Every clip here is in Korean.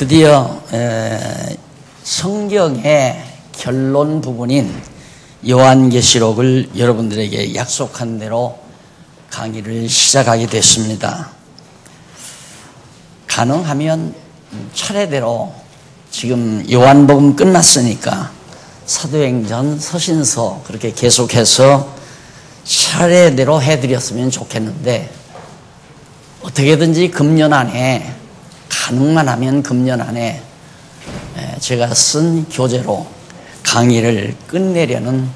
드디어 성경의 결론 부분인 요한계시록을 여러분들에게 약속한 대로 강의를 시작하게 됐습니다. 가능하면 차례대로 지금 요한복음 끝났으니까 사도행전, 서신서 그렇게 계속해서 차례대로 해드렸으면 좋겠는데 어떻게든지 금년 안에 가능만 하면 금년 안에 제가 쓴 교재로 강의를 끝내려는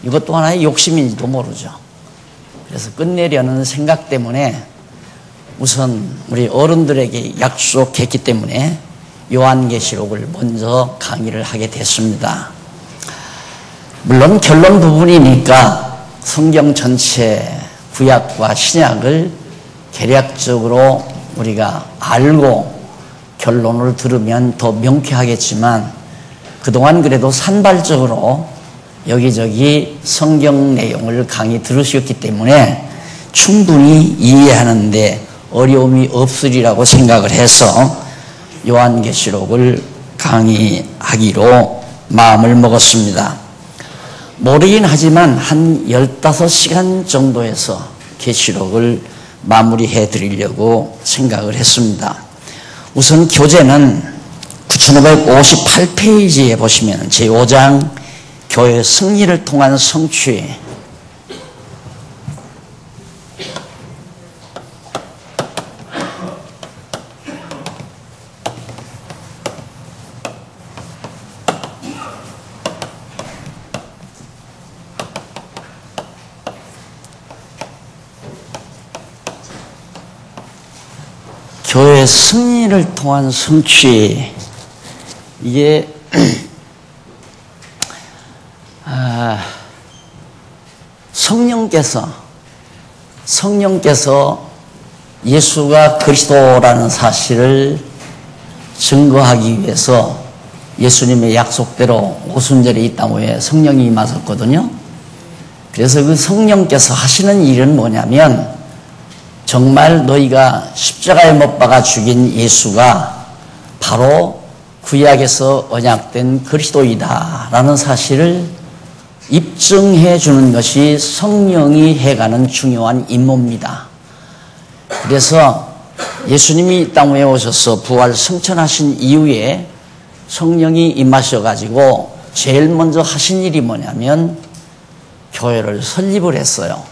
이것도 하나의 욕심인지도 모르죠. 그래서 끝내려는 생각 때문에 우선 우리 어른들에게 약속했기 때문에 요한계시록을 먼저 강의를 하게 됐습니다. 물론 결론 부분이니까 성경 전체 구약과 신약을 개략적으로 우리가 알고 결론을 들으면 더 명쾌하겠지만 그동안 그래도 산발적으로 여기저기 성경 내용을 강의 들으셨기 때문에 충분히 이해하는데 어려움이 없으리라고 생각을 해서 요한계시록을 강의하기로 마음을 먹었습니다. 모르긴 하지만 한 15시간 정도에서 계시록을 마무리해 드리려고 생각을 했습니다. 우선 교재는 9558페이지에 보시면 제5장 교회 승리를 통한 성취, 교회 승리를 통한 성취, 이게 성령께서 예수가 그리스도라는 사실을 증거하기 위해서 예수님의 약속대로 오순절에 이 땅에 성령이 임하셨거든요. 그래서 그 성령께서 하시는 일은 뭐냐면 정말 너희가 십자가에 못 박아 죽인 예수가 바로 구약에서 언약된 그리스도이다라는 사실을 입증해 주는 것이 성령이 해가는 중요한 임무입니다. 그래서 예수님이 이 땅에 오셔서 부활 승천하신 이후에 성령이 임하셔가지고 제일 먼저 하신 일이 뭐냐면 교회를 설립을 했어요.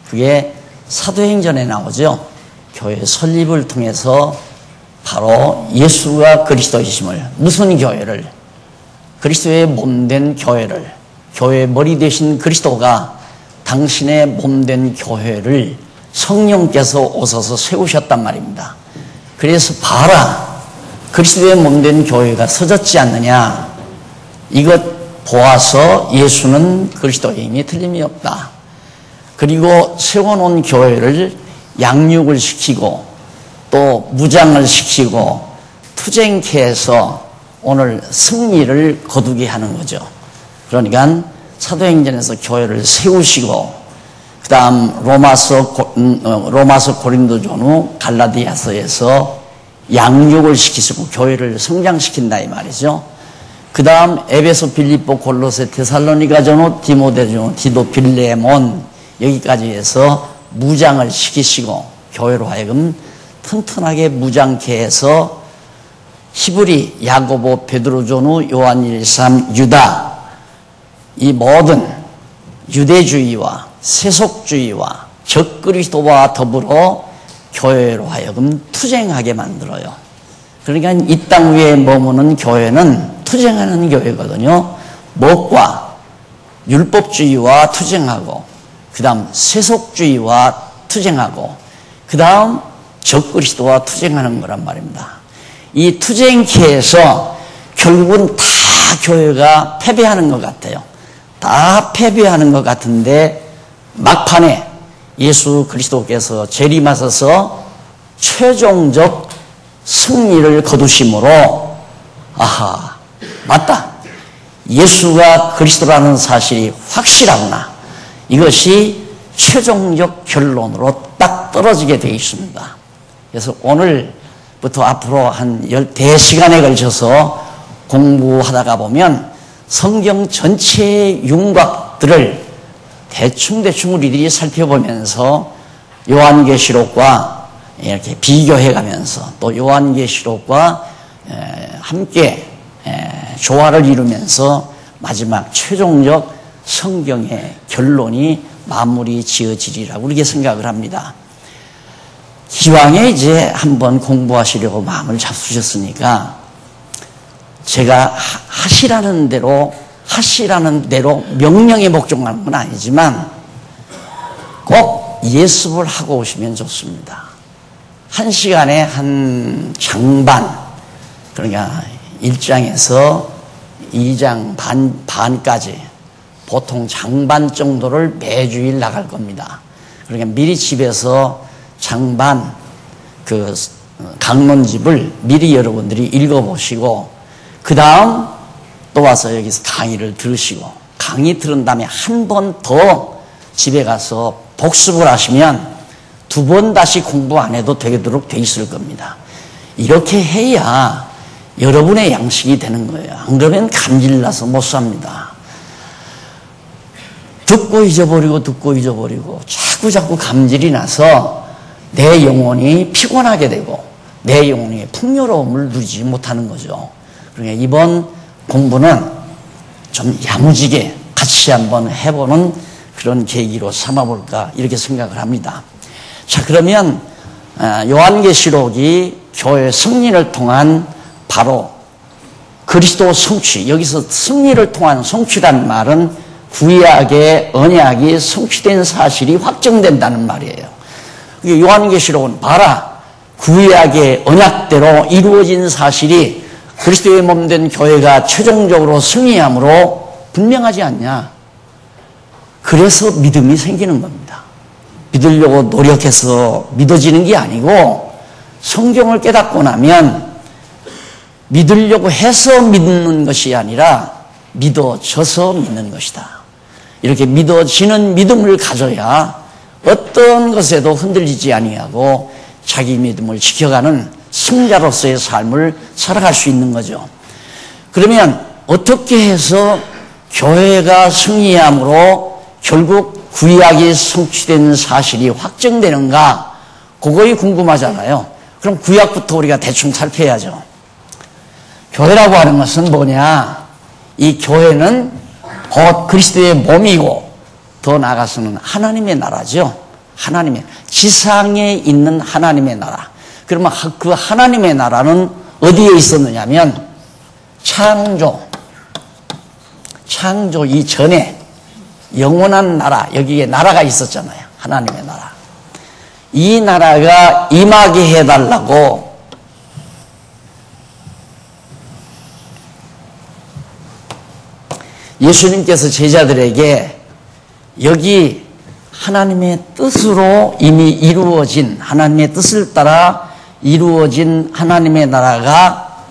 그게 사도행전에 나오죠. 교회 설립을 통해서 바로 예수가 그리스도이심을, 무슨 교회를? 그리스도의 몸된 교회를, 교회의 머리 되신 그리스도가 당신의 몸된 교회를 성령께서 오셔서 세우셨단 말입니다. 그래서 봐라, 그리스도의 몸된 교회가 서졌지 않느냐, 이것 보아서 예수는 그리스도임이 틀림이 없다. 그리고 세워놓은 교회를 양육을 시키고 또 무장을 시키고 투쟁케 해서 오늘 승리를 거두게 하는 거죠. 그러니까 사도행전에서 교회를 세우시고 그 다음 로마서 고린도전후 갈라디아서에서 양육을 시키시고 교회를 성장시킨다 이 말이죠. 그 다음 에베소, 빌립보, 골로새, 데살로니가 전후, 디모데 전후, 디도, 빌레몬 여기까지 해서 무장을 시키시고 교회로 하여금 튼튼하게 무장케 해서 히브리, 야고보, 베드로 전후, 요한 1, 3, 유다 이 모든 유대주의와 세속주의와 적그리스도와 더불어 교회로 하여금 투쟁하게 만들어요. 그러니까 이 땅 위에 머무는 교회는 투쟁하는 교회거든요. 무엇과? 율법주의와 투쟁하고 그 다음 세속주의와 투쟁하고 그 다음 적그리스도와 투쟁하는 거란 말입니다. 이 투쟁기에서 결국은 다 교회가 패배하는 것 같아요. 다 패배하는 것 같은데 막판에 예수 그리스도께서 재림하셔서 최종적 승리를 거두심으로 아하, 맞다, 예수가 그리스도라는 사실이 확실하구나, 이것이 최종적 결론으로 딱 떨어지게 되어 있습니다. 그래서 오늘 부터 앞으로 한 10시간에 걸쳐서 공부하다가 보면 성경 전체의 윤곽들을 대충 우리들이 살펴보면서 요한계시록과 이렇게 비교해가면서 또 요한계시록과 함께 조화를 이루면서 마지막 최종적 성경의 결론이 마무리 지어지리라고 그렇게 생각을 합니다. 기왕에 이제 한번 공부하시려고 마음을 잡수셨으니까 제가 하시라는 대로 명령에 복종하는 건 아니지만 꼭 예습을 하고 오시면 좋습니다. 1시간에 한 장반, 그러니까 1장에서 2장 반까지 보통 장반 정도를 매주일 나갈 겁니다. 그러니까 미리 집에서 장반 강론집을 미리 여러분들이 읽어보시고 그 다음 또 와서 여기서 강의를 들으시고 강의 들은 다음에 한 번 더 집에 가서 복습을 하시면 2번 다시 공부 안 해도 되도록 돼 있을 겁니다. 이렇게 해야 여러분의 양식이 되는 거예요. 안 그러면 감질나서 못 삽니다. 듣고 잊어버리고 자꾸 감질이 나서 내 영혼이 피곤하게 되고 내 영혼이 풍요로움을 누리지 못하는 거죠. 그러니까 이번 공부는 좀 야무지게 같이 한번 해보는 그런 계기로 삼아볼까 이렇게 생각을 합니다. 자, 그러면 요한계시록이 교회 승리를 통한 바로 그리스도 성취, 여기서 승리를 통한 성취란 말은 구약의 언약이 성취된 사실이 확정된다는 말이에요. 요한계시록은 봐라, 구약의 언약대로 이루어진 사실이 그리스도의 몸된 교회가 최종적으로 승리함으로 분명하지 않냐. 그래서 믿음이 생기는 겁니다. 믿으려고 노력해서 믿어지는 게 아니고 성경을 깨닫고 나면 믿으려고 해서 믿는 것이 아니라 믿어져서 믿는 것이다. 이렇게 믿어지는 믿음을 가져야 어떤 것에도 흔들리지 아니하고 자기 믿음을 지켜가는 승자로서의 삶을 살아갈 수 있는 거죠. 그러면 어떻게 해서 교회가 승리함으로 결국 구약이 성취된 사실이 확정되는가? 그거이 궁금하잖아요. 그럼 구약부터 우리가 대충 살펴야죠. 교회라고 하는 것은 뭐냐? 이 교회는 곧 그리스도의 몸이고 더 나아가서는 하나님의 나라죠. 하나님의 지상에 있는 하나님의 나라. 그러면 그 하나님의 나라는 어디에 있었느냐면 창조 이전에 영원한 나라, 여기에 나라가 있었잖아요. 하나님의 나라. 이 나라가 임하게 해달라고 예수님께서 제자들에게 여기 하나님의 뜻으로 이미 이루어진, 하나님의 뜻을 따라 이루어진 하나님의 나라가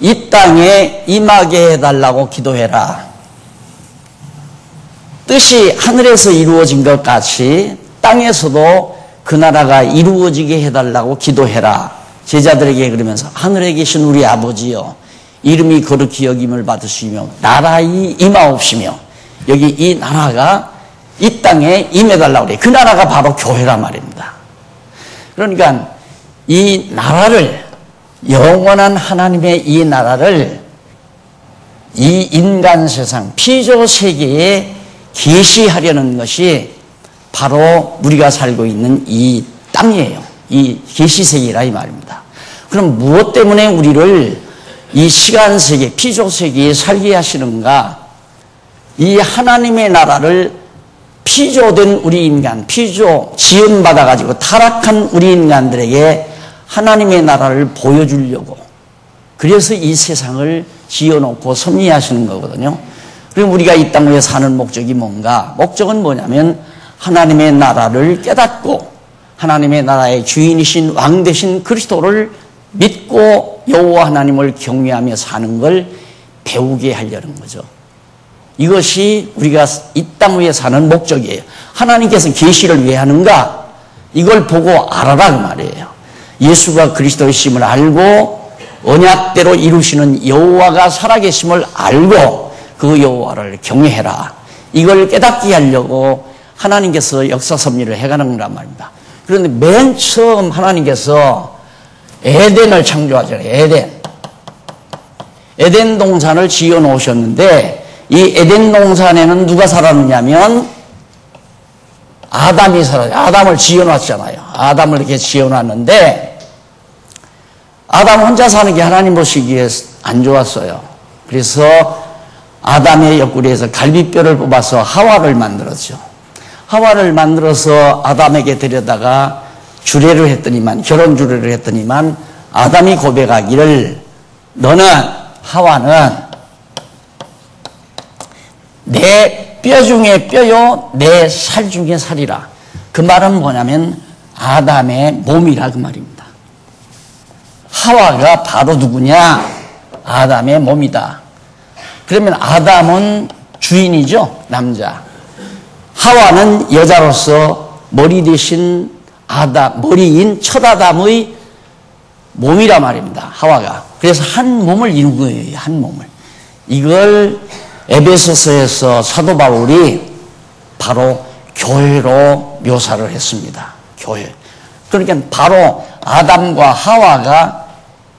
이 땅에 임하게 해달라고 기도해라. 뜻이 하늘에서 이루어진 것 같이 땅에서도 그 나라가 이루어지게 해달라고 기도해라. 제자들에게 그러면서 하늘에 계신 우리 아버지여, 이름이 거룩히 여김을 받으시며 나라의 임하옵시며, 여기 이 나라가 이 땅에 임해달라고 그래. 그 나라가 바로 교회란 말입니다. 그러니까 이 나라를, 영원한 하나님의 이 나라를 이 인간 세상, 피조 세계에 계시하려는 것이 바로 우리가 살고 있는 이 땅이에요. 이 계시세계라 이 말입니다. 그럼 무엇 때문에 우리를 이 시간세계, 피조세계에 살게 하시는가? 이 하나님의 나라를 피조된 우리 인간, 지음받아가지고 타락한 우리 인간들에게 하나님의 나라를 보여주려고, 그래서 이 세상을 지어놓고 섭리하시는 거거든요. 그럼 우리가 이 땅 위에 사는 목적이 뭔가? 목적은 뭐냐면 하나님의 나라를 깨닫고 하나님의 나라의 주인이신 왕 되신 그리스도를 믿고 여호와 하나님을 경외하며 사는 걸 배우게 하려는 거죠. 이것이 우리가 이 땅 위에 사는 목적이에요. 하나님께서 계시를 왜 하는가? 이걸 보고 알아라 그 말이에요. 예수가 그리스도이심을 알고 언약대로 이루시는 여호와가 살아계심을 알고 그 여호와를 경외해라. 이걸 깨닫게 하려고 하나님께서 역사 섭리를 해가는 거란 말입니다. 그런데 맨 처음 하나님께서 에덴을 창조하잖아요. 에덴 동산을 지어 놓으셨는데 이 에덴 동산에는 누가 살았느냐면 아담이 살았어요. 아담을 지어 놨잖아요. 아담을 이렇게 지어 놨는데 아담 혼자 사는 게 하나님 보시기에 안 좋았어요. 그래서 아담의 옆구리에서 갈비뼈를 뽑아서 하와를 만들었죠. 하와를 만들어서 아담에게 데려다가 주례를 했더니만, 결혼 주례를 했더니만 아담이 고백하기를 너는, 하와는 내 뼈 중에 뼈요 내 살 중에 살이라. 그 말은 뭐냐면 아담의 몸이라 그 말입니다. 하와가 바로 누구냐? 아담의 몸이다. 그러면 아담은 주인이죠, 남자. 하와는 여자로서 머리 대신 아담, 머리인 첫 아담의 몸이라 말입니다. 하와가. 그래서 한 몸을 이룬 거예요. 한 몸을. 이걸 에베소서에서 사도 바울이 바로 교회로 묘사를 했습니다. 교회. 그러니까 바로 아담과 하와가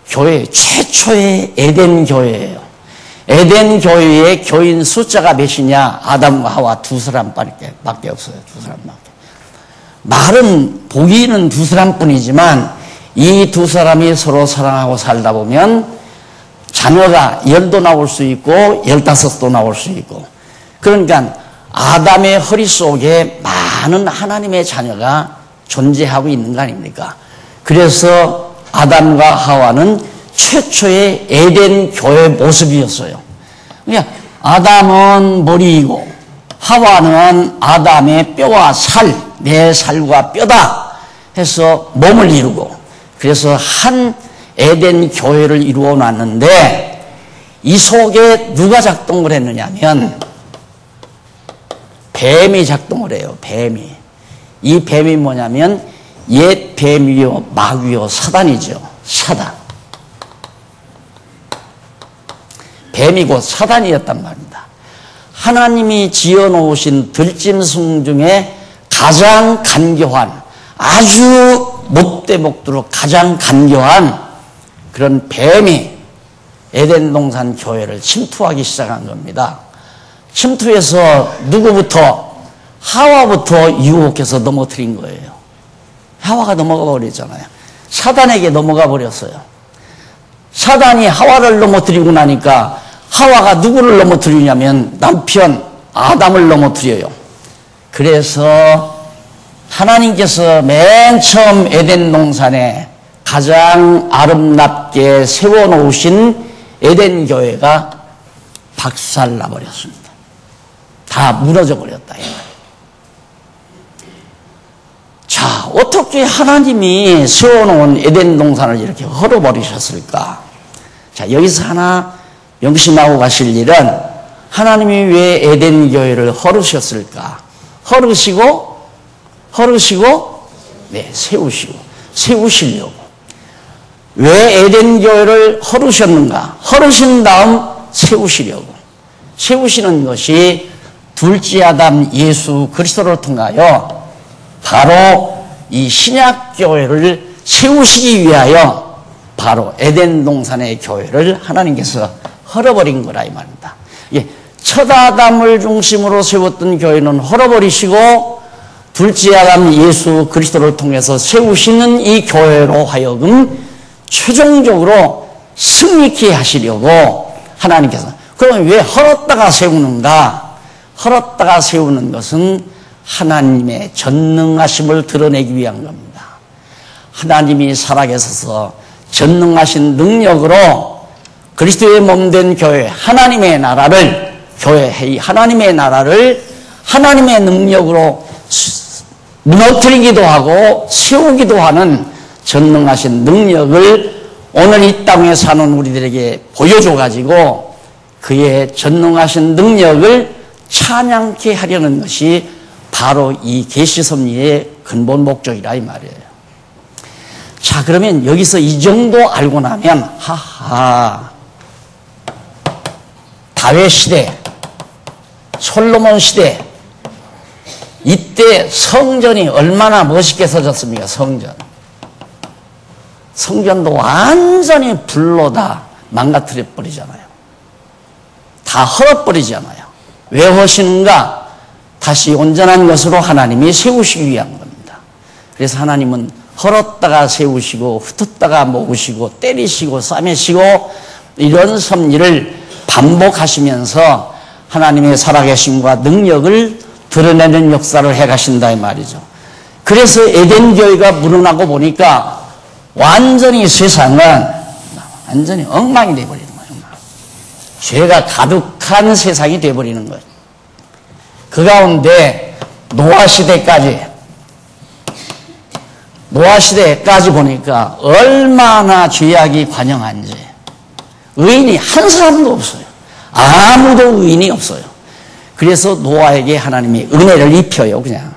교회 최초의 에덴 교회예요. 에덴 교회의 교인 숫자가 몇이냐? 아담과 하와 두 사람밖에 없어요. 두 사람밖에. 말은 보기는 두 사람뿐이지만 이 두 사람이 서로 사랑하고 살다 보면 자녀가 10도 나올 수 있고 15도 나올 수 있고, 그러니까 아담의 허리 속에 많은 하나님의 자녀가 존재하고 있는 거 아닙니까? 그래서 아담과 하와는 최초의 에덴 교회 모습이었어요. 그러니까 아담은 머리이고 하와는 아담의 뼈와 살, 내 살과 뼈다 해서 몸을 이루고, 그래서 한 에덴 교회를 이루어 놨는데 이 속에 누가 작동을 했느냐면 뱀이 작동을 해요. 뱀이. 이 뱀이 뭐냐면 옛 뱀이요 마귀요 사단이죠. 사단. 뱀이 곧 사단이었단 말입니다. 하나님이 지어놓으신 들짐승 중에 가장 간교한, 아주 못돼 먹도록 가장 간교한 그런 뱀이 에덴 동산 교회를 침투하기 시작한 겁니다. 침투해서 누구부터? 하와부터 유혹해서 넘어뜨린 거예요. 하와가 넘어가 버렸잖아요. 사단에게 넘어가 버렸어요. 사단이 하와를 넘어뜨리고 나니까 하와가 누구를 넘어뜨리냐면 남편 아담을 넘어뜨려요. 그래서 하나님께서 맨 처음 에덴 동산에 가장 아름답게 세워놓으신 에덴 교회가 박살나 버렸습니다. 다 무너져 버렸다. 자, 어떻게 하나님이 세워놓은 에덴 동산을 이렇게 헐어버리셨을까? 자, 여기서 하나 명심하고 가실 일은 하나님이 왜 에덴 교회를 헐으셨을까? 헐으시고, 네, 세우시려고. 왜 에덴 교회를 헐으셨는가? 헐으신 다음 세우시려고. 세우시는 것이 둘째 아담 예수 그리스도를 통하여 바로 이 신약 교회를 세우시기 위하여 바로 에덴 동산의 교회를 하나님께서 헐어버린 거라 이 말입니다. 첫 아담을 중심으로 세웠던 교회는 헐어버리시고 둘째 아담 예수 그리스도를 통해서 세우시는 이 교회로 하여금 최종적으로 승리케 하시려고 하나님께서. 그러면 왜 헐었다가 세우는가? 헐었다가 세우는 것은 하나님의 전능하심을 드러내기 위한 겁니다. 하나님이 살아계셔서 전능하신 능력으로 그리스도의 몸된 교회, 하나님의 나라를, 하나님의 나라를 하나님의 능력으로 무너뜨리기도 하고 세우기도 하는 전능하신 능력을 오늘 이 땅에 사는 우리들에게 보여줘가지고 그의 전능하신 능력을 찬양케 하려는 것이 바로 이 계시 섭리의 근본 목적이라 이 말이에요. 자, 그러면 여기서 이 정도 알고 나면, 하하, 다윗 시대, 솔로몬 시대, 이때 성전이 얼마나 멋있게 서졌습니까? 성전도 완전히 불로 다 망가뜨려 버리잖아요. 다 헐어버리잖아요. 왜 하시는가? 다시 온전한 것으로 하나님이 세우시기 위한 겁니다. 그래서 하나님은 헐었다가 세우시고 흩었다가 모으시고 때리시고 싸매시고 이런 섭리를 반복하시면서 하나님의 살아계심과 능력을 드러내는 역사를 해가신다 이 말이죠. 그래서 에덴 교회가 무너나고 보니까 완전히 세상은 완전히 엉망이 되어버리는 거예요. 죄가 가득한 세상이 되어버리는 거예요. 그 가운데 노아 시대까지 보니까 얼마나 죄악이 관영한지 의인이 한 사람도 없어요. 아무도 의인이 없어요. 그래서 노아에게 하나님이 은혜를 입혀요. 그냥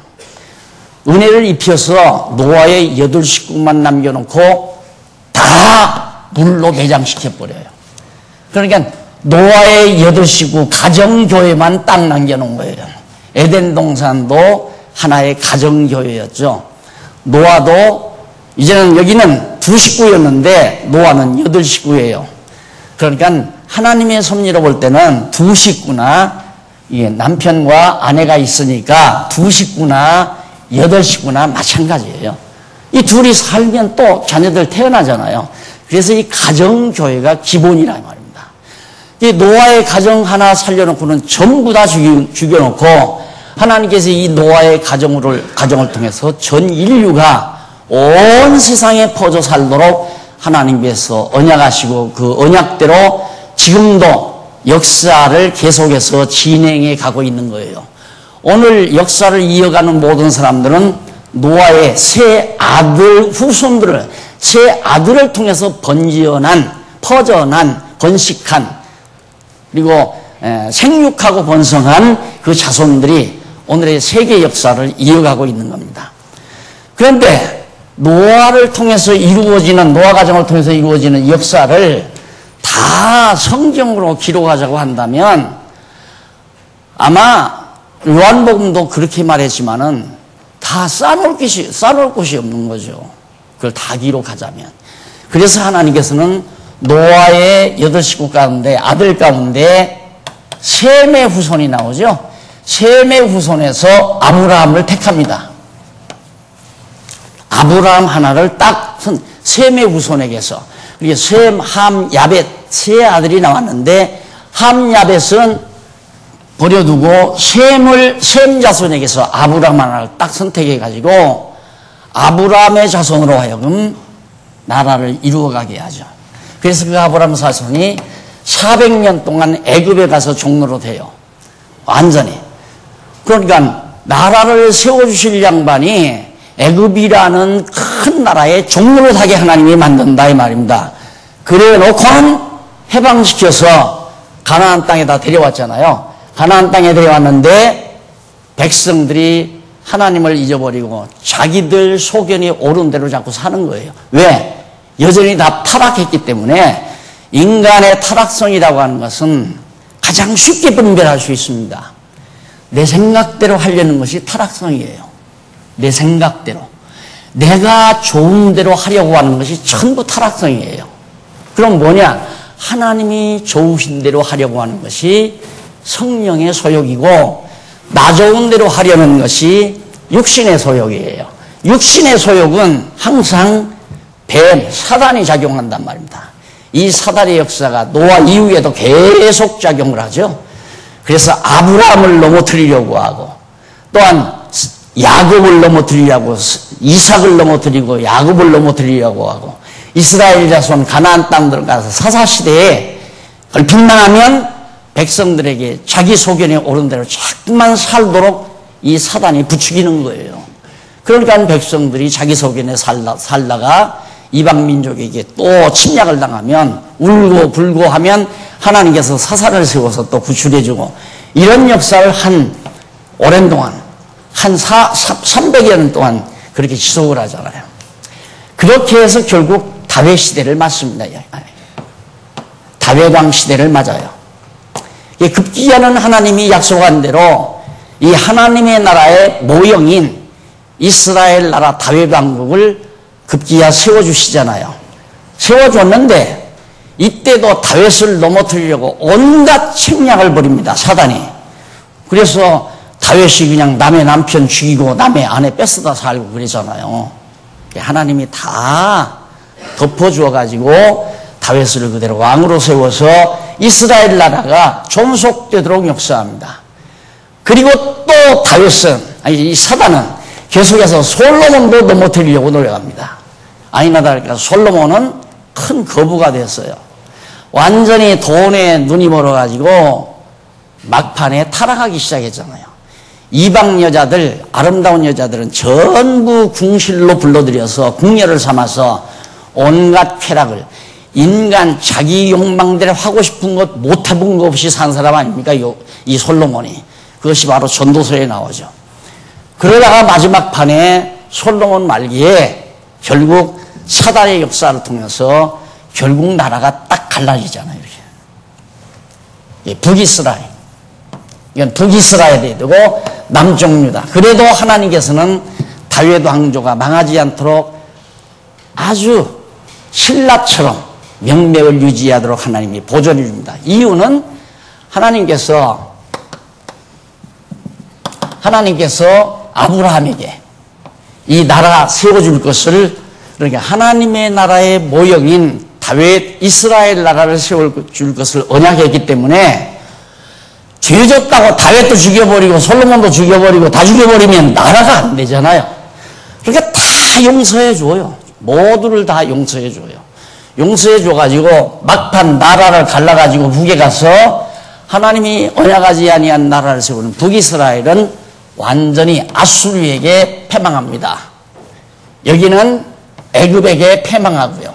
은혜를 입혀서 노아의 8 식구만 남겨놓고 다 물로 매장시켜버려요. 그러니까 노아의 8 식구 가정교회만 딱 남겨놓은 거예요. 에덴 동산도 하나의 가정교회였죠. 노아도 이제는 여기는 2 식구였는데 노아는 8 식구예요. 그러니까 하나님의 섭리로 볼 때는 2 식구나 남편과 아내가 있으니까 2 식구나 8 식구나 마찬가지예요. 이 둘이 살면 또 자녀들 태어나잖아요. 그래서 이 가정교회가 기본이란 말입니다. 이 노아의 가정 하나 살려놓고는 전부 다 죽여놓고 하나님께서 이 노아의 가정을 통해서 전 인류가 온 세상에 퍼져 살도록 하나님께서 언약하시고 그 언약대로 지금도 역사를 계속해서 진행해 가고 있는 거예요. 오늘 역사를 이어가는 모든 사람들은 노아의 세 아들 후손들을 세 아들을 통해서 퍼져난 번식한 그리고 생육하고 번성한 그 자손들이 오늘의 세계 역사를 이어가고 있는 겁니다. 그런데 노아를 통해서 이루어지는 노아 가정을 통해서 이루어지는 역사를 다 성경으로 기록하자고 한다면 아마 요한복음도 그렇게 말했지만은 다 쌓아놓을 곳이 없는 거죠. 그걸 다 기록하자면. 그래서 하나님께서는 노아의 8 식구 가운데 아들 가운데 셈의 후손이 나오죠. 셈의 후손에서 아브라함을 택합니다. 아브라함 하나를 딱 셈의 후손에게서 셈, 함, 야벳 세 아들이 나왔는데 함, 야벳은 버려두고 셈 자손에게서 아브라함 하나를 딱 선택해가지고 아브라함의 자손으로 하여금 나라를 이루어가게 하죠. 그래서 그 아브라함 자손이 400년 동안 애굽에 가서 종로로 돼요. 완전히. 그러니까 나라를 세워주실 양반이 애굽이라는 큰 나라에 종로를 하게 하나님이 만든다 이 말입니다. 그래 놓고는 해방시켜서 가나안 땅에다 데려왔잖아요. 가나안 땅에 데려왔는데 백성들이 하나님을 잊어버리고 자기들 소견이 옳은 대로 자꾸 사는 거예요. 왜? 여전히 다 타락했기 때문에 인간의 타락성이라고 하는 것은 가장 쉽게 분별할 수 있습니다. 내 생각대로 하려는 것이 타락성이에요. 내 생각대로. 내가 좋은 대로 하려고 하는 것이 전부 타락성이에요. 그럼 뭐냐? 하나님이 좋으신 대로 하려고 하는 것이 성령의 소욕이고 나 좋은 대로 하려는 것이 육신의 소욕이에요. 육신의 소욕은 항상 뱀, 사단이 작용한단 말입니다. 이 사단의 역사가 노아 이후에도 계속 작용을 하죠. 그래서 아브라함을 넘어뜨리려고 하고 또한 야곱을 넘어뜨리려고 이삭을 넘어뜨리고 야곱을 넘어뜨리려고 하고 이스라엘 자손 가나안 땅 들어가서 사사시대에 걸핏만하면 백성들에게 자기 소견에 옳은 대로 자꾸만 살도록 이 사단이 부추기는 거예요. 그러니까 백성들이 자기 소견에 살다가 이방 민족에게 또 침략을 당하면 울고 불고 하면 하나님께서 사사를 세워서 또 구출해주고 이런 역사를 한 오랜 동안 한 300여 년 동안 그렇게 지속을 하잖아요. 그렇게 해서 결국 다윗 시대를 맞습니다. 다윗 왕 시대를 맞아요. 급기야는 하나님이 약속한 대로 이 하나님의 나라의 모형인 이스라엘 나라 다윗 왕국을 급기야 세워주시잖아요. 세워줬는데 이때도 다윗을 넘어뜨리려고 온갖 책략을 벌입니다. 사단이. 그래서 다윗이 그냥 남의 남편 죽이고 남의 아내 뺏어다 살고 그러잖아요. 하나님이 다 덮어주어가지고 다윗을 그대로 왕으로 세워서 이스라엘 나라가 존속되도록 역사합니다. 그리고 또 다윗은, 이 사단은 계속해서 솔로몬도 넘어뜨리려고 노력합니다. 아니나 다를까 솔로몬은 큰 거부가 됐어요. 완전히 돈에 눈이 멀어가지고 막판에 타락하기 시작했잖아요. 이방 여자들, 아름다운 여자들은 전부 궁실로 불러들여서 궁녀를 삼아서 온갖 쾌락을, 인간 자기 욕망대로 하고 싶은 것 못 해본 것 없이 산 사람 아닙니까? 이 솔로몬이. 그것이 바로 전도서에 나오죠. 그러다가 마지막 판에 솔로몬 말기에 결국 사단의 역사를 통해서 결국 나라가 딱 갈라지잖아요. 이렇게. 북이스라엘. 이건 북이스라엘이 되고 남쪽 유다. 그래도 하나님께서는 다윗 왕조가 망하지 않도록 아주 신라처럼 명맥을 유지하도록 하나님이 보존해 줍니다. 이유는 하나님께서 아브라함에게 이 나라 세워줄 것을, 그러니까 하나님의 나라의 모형인 다윗 이스라엘 나라를 세워줄 것을 언약했기 때문에 죄졌다고 다윗도 죽여버리고 솔로몬도 죽여버리고 다 죽여버리면 나라가 안 되잖아요. 그러니까 다 용서해줘요. 모두를 다 용서해줘요. 용서해줘가지고 막판 나라를 갈라가지고 북에 가서 하나님이 언약하지 아니한 나라를 세우는 북이스라엘은 완전히 아수르에게 패망합니다. 여기는 애굽에게 패망하고요.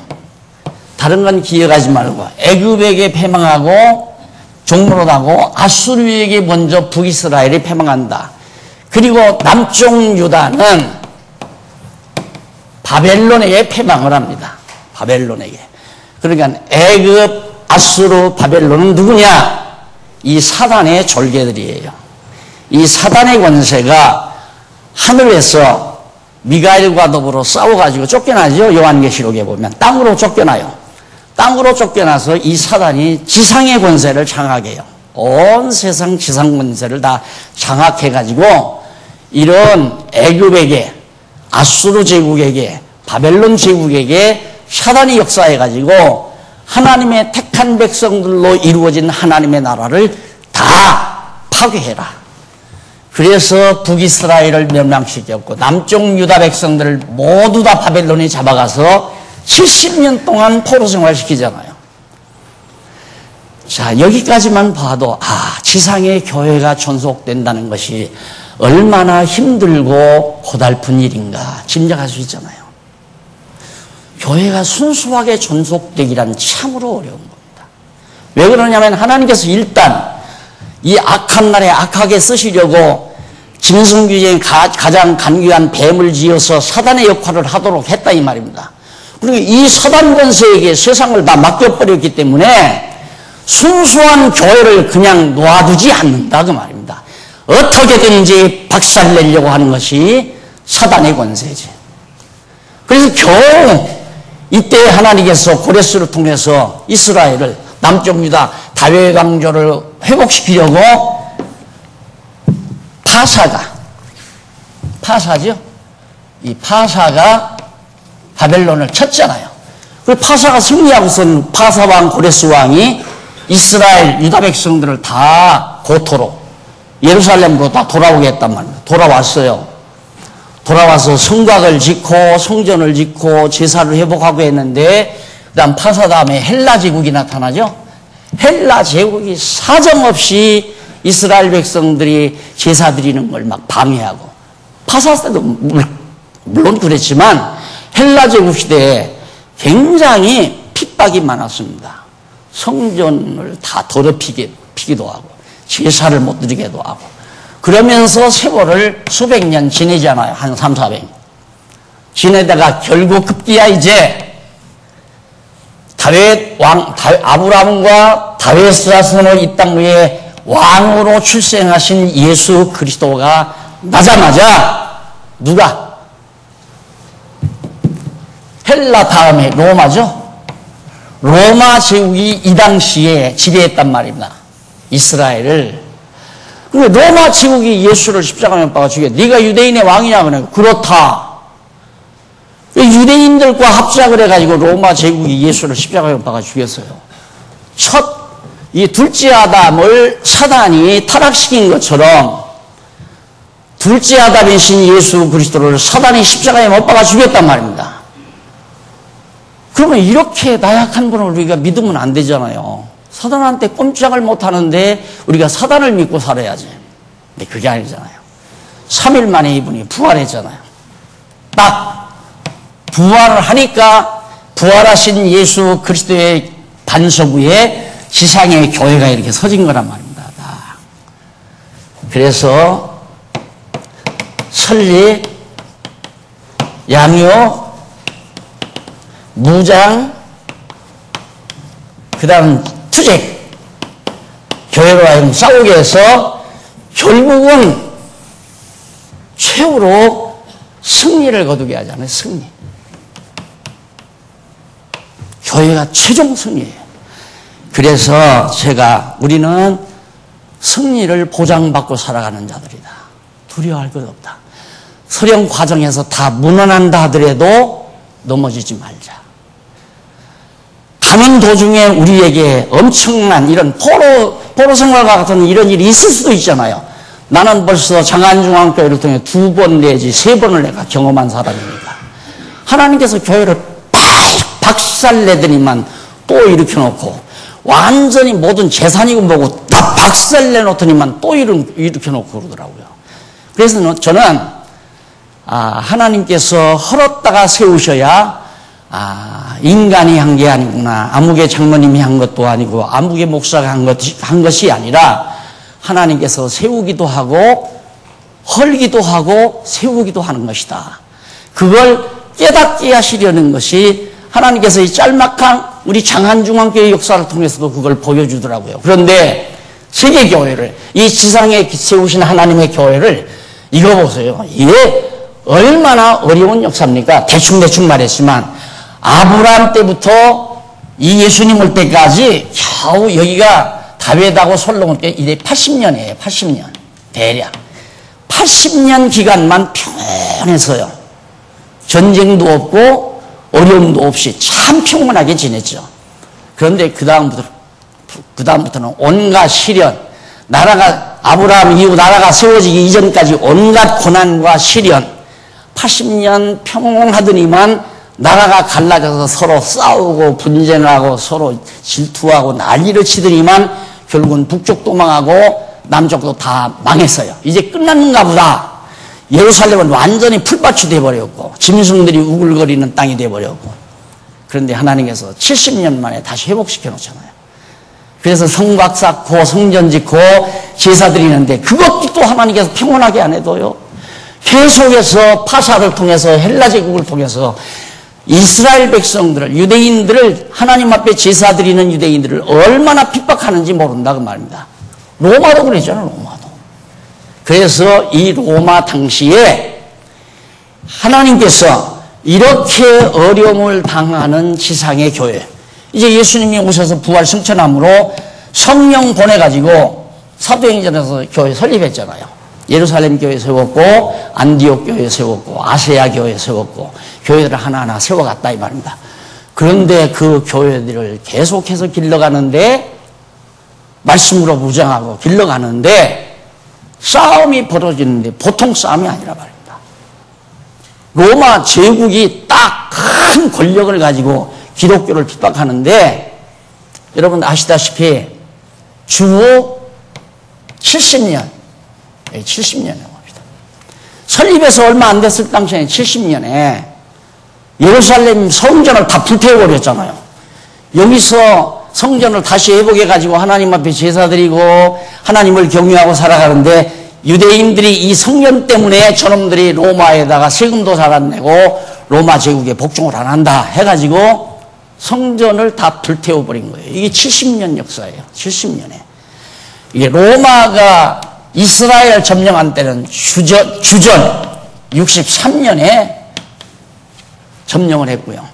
다른 건 기억하지 말고 애굽에게 패망하고 종로로 하고 아수르에게 먼저 북이스라엘이 패망한다. 그리고 남쪽 유다는 바벨론에게 패망을 합니다. 바벨론에게. 그러니까 애굽, 아수르, 바벨론은 누구냐? 이 사단의 졸개들이에요. 이 사단의 권세가 하늘에서 미가엘과 더불어 싸워가지고 쫓겨나죠. 요한계시록에 보면 땅으로 쫓겨나요. 땅으로 쫓겨나서 이 사단이 지상의 권세를 장악해요. 온 세상 지상 권세를 다 장악해가지고 이런 애굽에게, 아수르 제국에게, 바벨론 제국에게 사단이 역사해가지고 하나님의 택한 백성들로 이루어진 하나님의 나라를 다 파괴해라. 그래서 북이스라엘을 멸망시켰고 남쪽 유다 백성들을 모두 다 바벨론이 잡아가서 70년 동안 포로 생활시키잖아요. 자, 여기까지만 봐도 지상의 교회가 존속된다는 것이 얼마나 힘들고 고달픈 일인가 짐작할 수 있잖아요. 교회가 순수하게 존속되기란 참으로 어려운 겁니다. 왜 그러냐면 하나님께서 일단 이 악한 날에 악하게 쓰시려고 짐승귀에 가장 간귀한 뱀을 지어서 사단의 역할을 하도록 했다 이 말입니다. 그리고 이 사단 권세에게 세상을 다 맡겨버렸기 때문에 순수한 교회를 그냥 놓아두지 않는다 그 말입니다. 어떻게든지 박살내려고 하는 것이 사단의 권세지. 그래서 겨우 이때 하나님께서 고레스를 통해서 이스라엘을, 남쪽 유다 다윗 왕조를 회복시키려고 파사죠. 이 파사가 바벨론을 쳤잖아요. 그 파사가 승리하고선 파사왕 고레스 왕이 이스라엘 유다 백성들을 다 고토로 예루살렘으로 다 돌아오게 했단 말입니다. 돌아왔어요. 돌아와서 성곽을 짓고 성전을 짓고 제사를 회복하고 했는데 그 다음 파사 다음에 헬라 제국이 나타나죠. 헬라 제국이 사정없이 이스라엘 백성들이 제사 드리는 걸 막 방해하고, 파사 때도 물론 그랬지만 헬라 제국 시대에 굉장히 핍박이 많았습니다. 성전을 다 더럽히기도 하고 제사를 못 드리게도 하고, 그러면서 세월을 수백 년 지내잖아요. 한 3, 400년. 지내다가 결국 급기야 이제 아브라함과 다윗 자손을 이 땅 위에 왕으로 출생하신 예수 그리스도가 나자마자 누가? 헬라 다음에 로마죠. 로마 제국이 이 당시에 지배했단 말입니다. 이스라엘을. 근데 로마 제국이 예수를 십자가에 못 박아 죽여. 네가 유대인의 왕이냐 그래. 그렇다. 유대인들과 합작을 해가지고 로마 제국이 예수를 십자가에 못 박아 죽였어요. 이 둘째 아담을 사단이 타락시킨 것처럼 둘째 아담이신 예수 그리스도를 사단이 십자가에 못 박아 죽였단 말입니다. 그러면 이렇게 나약한 분을 우리가 믿으면 안 되잖아요. 사단한테 꼼짝을 못 하는데 우리가 사단을 믿고 살아야지. 근데 그게 아니잖아요. 3일 만에 이분이 부활했잖아요. 딱 부활을 하니까 부활하신 예수 그리스도의 반석 위에 지상의 교회가 이렇게 서진 거란 말입니다. 그래서 설리, 양요, 무장, 그 다음 투쟁, 교회로 하여금 싸우게 해서 결국은 최후로 승리를 거두게 하잖아요. 승리. 교회가 최종 승리예요. 그래서 우리는 승리를 보장받고 살아가는 자들이다. 두려워할 것 없다. 서령 과정에서 다 무난한다 하더라도 넘어지지 말자. 가는 도중에 우리에게 엄청난 이런 포로 생활과 같은 이런 일이 있을 수도 있잖아요. 나는 벌써 장안중앙교회를 통해 2번 내지 3번을 내가 경험한 사람이니까. 하나님께서 교회를 박살내더니만 또 일으켜놓고 완전히 모든 재산이고 뭐고 다 박살내놓더니만 또 일으켜놓고 그러더라고요. 그래서 저는 하나님께서 헐었다가 세우셔야 인간이 한 게 아니구나. 아무개 장로님이 한 것도 아니고 아무개 목사가 한 것이 아니라 하나님께서 세우기도 하고 헐기도 하고 세우기도 하는 것이다. 그걸 깨닫게 하시려는 것이 하나님께서 이 짤막한 우리 장안중앙교회 역사를 통해서도 그걸 보여주더라고요. 그런데 세계교회를, 이 지상에 세우신 하나님의 교회를 이거 보세요. 이게 얼마나 어려운 역사입니까? 대충 말했지만 아브라함 때부터 이 예수님 올 때까지 겨우 여기가 다윗하고 솔로몬 때 이제 80년이에요. 80년. 대략. 80년 기간만 평안해서요. 전쟁도 없고 어려움도 없이 참 평온하게 지냈죠. 그런데 그다음부터는 온갖 시련, 아브라함 이후 나라가 세워지기 이전까지 온갖 고난과 시련, 80년 평온하더니만 나라가 갈라져서 서로 싸우고 분쟁하고 서로 질투하고 난리를 치더니만 결국은 북쪽도 망하고 남쪽도 다 망했어요. 이제 끝났는가 보다. 예루살렘은 완전히 풀밭이 되어버렸고 짐승들이 우글거리는 땅이 되어버렸고, 그런데 하나님께서 70년 만에 다시 회복시켜 놓잖아요. 그래서 성곽 쌓고 성전 짓고 제사 드리는데 그것도 또 하나님께서 평온하게 안 해도요. 계속해서 파사를 통해서 헬라 제국을 통해서 이스라엘 백성들을, 유대인들을, 하나님 앞에 제사 드리는 유대인들을 얼마나 핍박하는지 모른다 그 말입니다. 로마도 그랬잖아요. 로마도. 그래서 이 로마 당시에 하나님께서 이렇게 어려움을 당하는 지상의 교회, 이제 예수님이 오셔서 부활 승천함으로 성령 보내가지고 사도행전에서 교회 설립했잖아요. 예루살렘 교회 세웠고 안디옥 교회 세웠고 아세아 교회 세웠고 교회들을 하나하나 세워갔다 이 말입니다. 그런데 그 교회들을 계속해서 길러가는데, 말씀으로 무장하고 길러가는데 싸움이 벌어지는데 보통 싸움이 아니라 말입니다. 로마 제국이 딱 큰 권력을 가지고 기독교를 핍박하는데, 여러분 아시다시피 주후 70년, 70년이라고 합니다. 설립해서 얼마 안 됐을 당시에 70년에 예루살렘 성전을 다 불태워버렸잖아요. 여기서 성전을 다시 회복해가지고 하나님 앞에 제사드리고 하나님을 경외하고 살아가는데, 유대인들이 이 성전 때문에 저놈들이 로마에다가 세금도 잘 안 내고 로마 제국에 복종을 안 한다 해가지고 성전을 다 불태워버린 거예요. 이게 70년 역사예요. 70년에. 이게 로마가 이스라엘 점령한 때는 주전 63년에 점령을 했고요.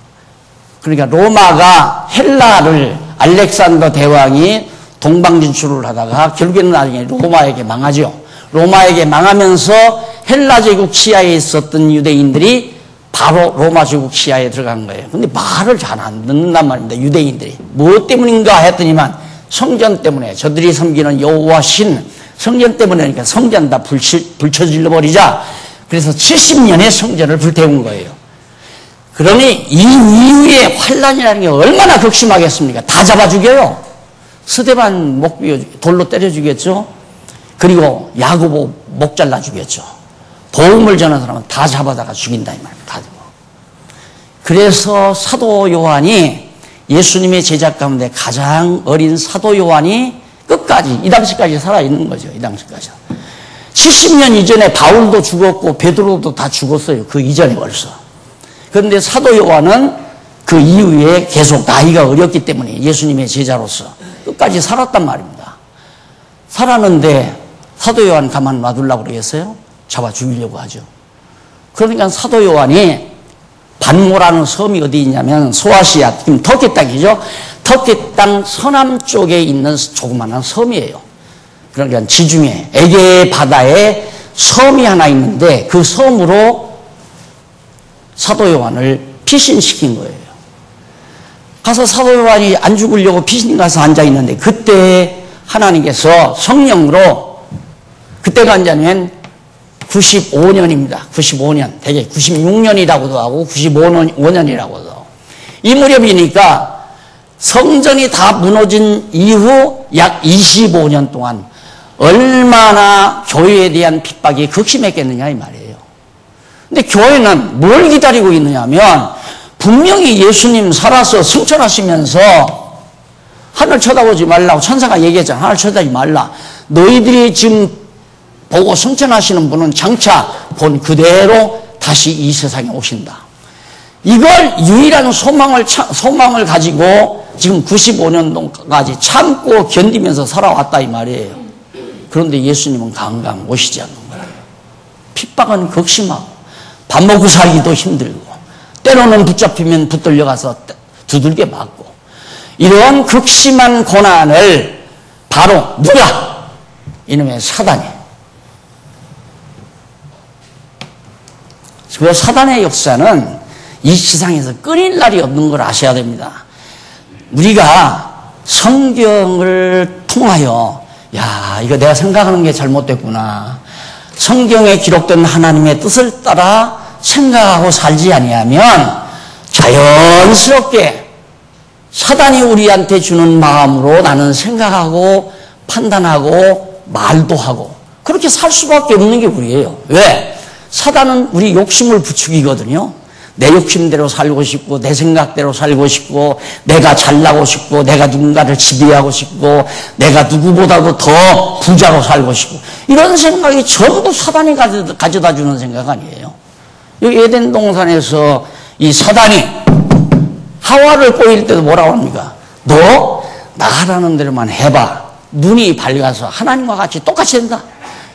그러니까 로마가 헬라를 알렉산더 대왕이 동방 진출을 하다가 결국에는 나중에 로마에게 망하죠. 로마에게 망하면서 헬라 제국 치하에 있었던 유대인들이 바로 로마 제국 치하에 들어간 거예요. 근데 말을 잘 안 듣는단 말입니다. 유대인들이. 무엇 때문인가 했더니만 성전 때문에 저들이 섬기는 여호와 신 성전 때문에니까 성전 다 불쳐질러 버리자. 그래서 70년에 성전을 불태운 거예요. 그러니 이 이후에 환란이라는 게 얼마나 극심하겠습니까? 다 잡아 죽여요. 스데반 목 돌로 때려 죽였죠. 그리고 야고보 목 잘라 죽였죠. 복음을 전하는 사람은 다 잡아다가 죽인다 이 말입니다. 다. 그래서 사도 요한이 예수님의 제자 가운데 가장 어린 사도 요한이 끝까지 이 당시까지 살아있는 거죠. 이 당시까지. 70년 이전에 바울도 죽었고 베드로도 다 죽었어요. 그 이전에 벌써. 그런데 사도 요한은 그 이후에 계속 나이가 어렸기 때문에 예수님의 제자로서 끝까지 살았단 말입니다. 살았는데 사도 요한 가만 놔두려고 그러겠어요? 잡아 죽이려고 하죠. 그러니까 사도 요한이 반모라는 섬이 어디 있냐면 소아시아, 지금 터키 땅이죠. 터키 땅 서남쪽에 있는 조그마한 섬이에요. 그러니까 지중해, 에게 바다에 섬이 하나 있는데 그 섬으로 사도 요한을 피신시킨 거예요. 가서 사도 요한이 안 죽으려고 피신 가서 앉아 있는데 그때 하나님께서 성령으로 그때가 언제냐면 95년입니다. 95년. 되게 96년이라고도 하고 95년이라고도 하고. 이 무렵이니까 성전이 다 무너진 이후 약 25년 동안 얼마나 교회에 대한 핍박이 극심했겠느냐 이 말이에요. 근데 교회는 뭘 기다리고 있느냐 하면 분명히 예수님 살아서 승천하시면서 하늘 쳐다보지 말라고 천사가 얘기했잖아. 하늘 쳐다보지 말라. 너희들이 지금 보고 승천하시는 분은 장차 본 그대로 다시 이 세상에 오신다. 이걸 유일한 소망을 가지고 지금 95년도까지 참고 견디면서 살아왔다 이 말이에요. 그런데 예수님은 강강 오시지 않는 거예요. 핍박은 극심하고 밥 먹고 살기도 힘들고 때로는 붙잡히면 붙들려가서 두들겨 맞고 이런 극심한 고난을 바로 누가? 이놈의 사단이. 그 사단의 역사는 이 세상에서 끊일 날이 없는 걸 아셔야 됩니다. 우리가 성경을 통하여 야 이거 내가 생각하는 게 잘못됐구나. 성경에 기록된 하나님의 뜻을 따라 생각하고 살지 아니하면 자연스럽게 사단이 우리한테 주는 마음으로 나는 생각하고 판단하고 말도 하고 그렇게 살 수밖에 없는 게 우리예요. 왜? 사단은 우리 욕심을 부추기거든요. 내 욕심대로 살고 싶고 내 생각대로 살고 싶고 내가 잘나고 싶고 내가 누군가를 지배하고 싶고 내가 누구보다도 더 부자로 살고 싶고 이런 생각이 전부 사단이 가져다 주는 생각 아니에요. 여기 에덴 동산에서 이 사단이 하와를 꼬일 때도 뭐라고 합니까? 너 나가라는 대로만 해봐. 눈이 밝아서 하나님과 같이 똑같이 된다.